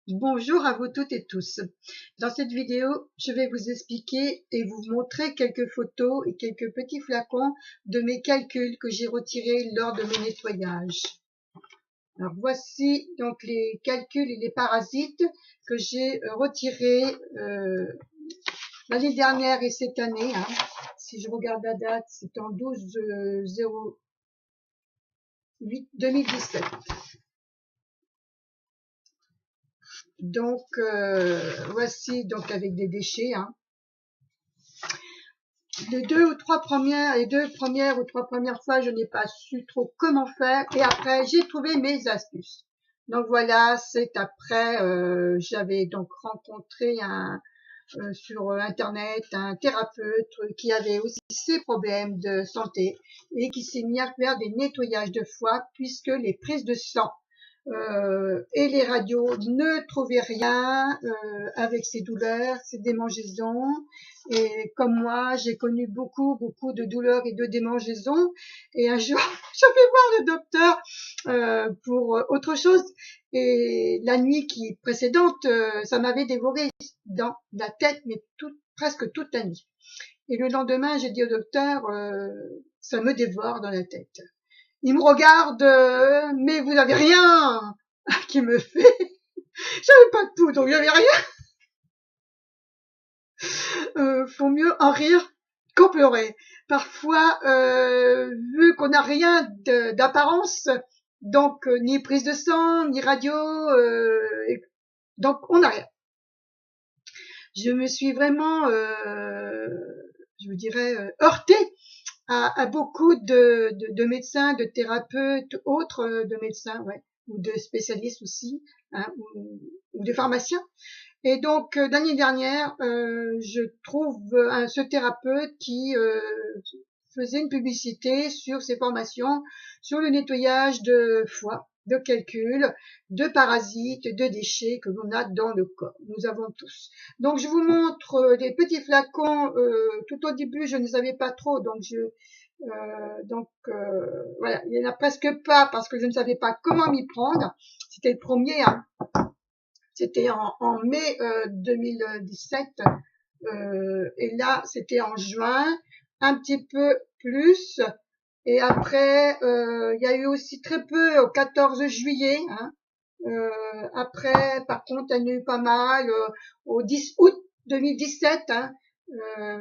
Bonjour à vous toutes et tous. Dans cette vidéo, je vais vous expliquer et vous montrer quelques photos et quelques petits flacons de mes calculs que j'ai retirés lors de mon nettoyage. Alors voici donc les calculs et les parasites que j'ai retirés l'année dernière et cette année. Si je regarde la date, c'est en 12/08/2017. Donc voici donc avec des déchets. Les deux premières ou trois premières fois, je n'ai pas su trop comment faire. Et après, j'ai trouvé mes astuces. Donc voilà, c'est après, j'avais donc rencontré sur Internet un thérapeute qui avait aussi ses problèmes de santé et qui s'est mis à faire des nettoyages de foie puisque les prises de sang et les radios ne trouvaient rien avec ces douleurs, ces démangeaisons. Et comme moi, j'ai connu beaucoup de douleurs et de démangeaisons. Et un jour, je vais voir le docteur pour autre chose. Et la nuit précédente, ça m'avait dévoré dans la tête, mais presque toute la nuit. Et le lendemain, j'ai dit au docteur, ça me dévore dans la tête. Il me regarde, mais vous n'avez rien qui me fait. J'avais pas de pouls, donc il n'y avait rien. Faut mieux en rire qu'en pleurer. Parfois, vu qu'on n'a rien d'apparence, donc ni prise de sang, ni radio, donc on n'a rien. Je me suis vraiment, je vous dirais, heurtée à beaucoup de médecins, de thérapeutes, autres de médecins, ouais, ou de spécialistes aussi, ou de pharmaciens. Et donc l'année dernière, je trouve ce thérapeute qui faisait une publicité sur ses formations, sur le nettoyage de foie, de calculs, de parasites, de déchets que l'on a dans le corps. Nous avons tous. Donc je vous montre des petits flacons. Tout au début, je ne savais pas trop, donc voilà, il n'y en a presque pas parce que je ne savais pas comment m'y prendre. C'était le premier, c'était en mai 2017, et là c'était en juin, un petit peu plus. Et après, il y a eu aussi très peu au 14 juillet. Après, par contre, il y en a eu pas mal au 10 août 2017.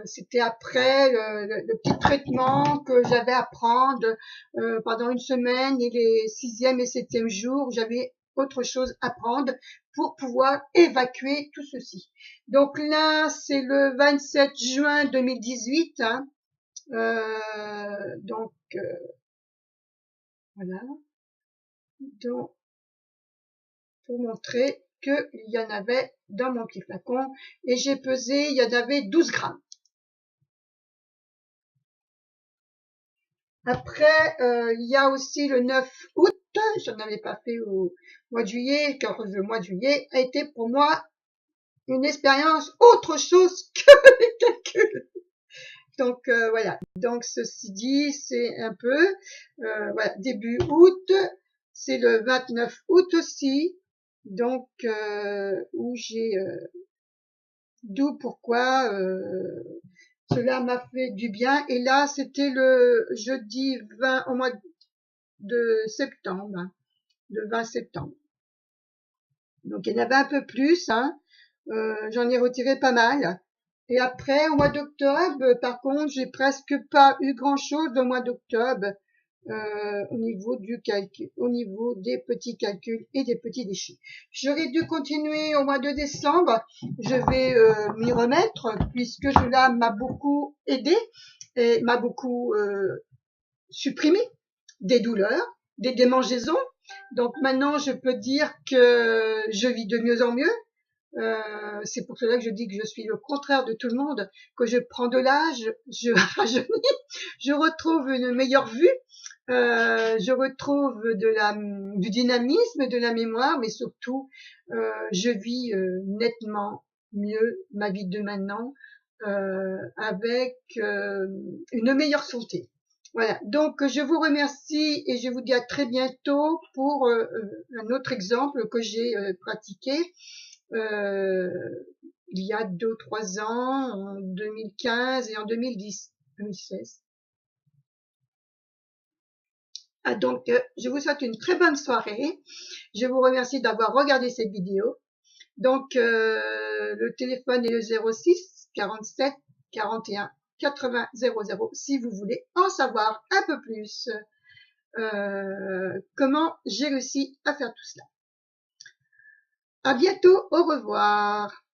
C'était après le petit traitement que j'avais à prendre pendant une semaine, et les 6e et 7e jours, j'avais autre chose à prendre pour pouvoir évacuer tout ceci. Donc là, c'est le 27 juin 2018. Donc voilà. Donc pour montrer qu'il y en avait dans mon petit flacon, et j'ai pesé, il y en avait 12 grammes. Après, il y a aussi le 9 août, je n'en avais pas fait au mois de juillet, car le mois de juillet a été pour moi une expérience autre chose que les calculs. Donc voilà, donc ceci dit, c'est un peu, voilà, début août, c'est le 29 août aussi, donc où j'ai, d'où pourquoi cela m'a fait du bien. Et là, c'était le jeudi 20 au mois de septembre, le 20 septembre. Donc il y en avait un peu plus, j'en ai retiré pas mal. Et après, au mois d'octobre, par contre, j'ai presque pas eu grand-chose au mois d'octobre au niveau du calcul, au niveau des petits calculs et des petits déchets. J'aurais dû continuer au mois de décembre. Je vais m'y remettre puisque cela m'a beaucoup aidé et m'a beaucoup supprimé des douleurs, des démangeaisons. Donc maintenant, je peux dire que je vis de mieux en mieux. C'est pour cela que je dis que je suis le contraire de tout le monde, que je prends de l'âge, je rajeunis, je retrouve une meilleure vue, je retrouve du dynamisme, de la mémoire, mais surtout, je vis nettement mieux ma vie de maintenant, avec une meilleure santé. Voilà, donc je vous remercie et je vous dis à très bientôt pour un autre exemple que j'ai pratiqué il y a 2 ou 3 ans, en 2015 et en 2016. Ah, donc, je vous souhaite une très bonne soirée. Je vous remercie d'avoir regardé cette vidéo. Donc, le téléphone est le 06 47 41 80 00 si vous voulez en savoir un peu plus comment j'ai réussi à faire tout cela. À bientôt, au revoir.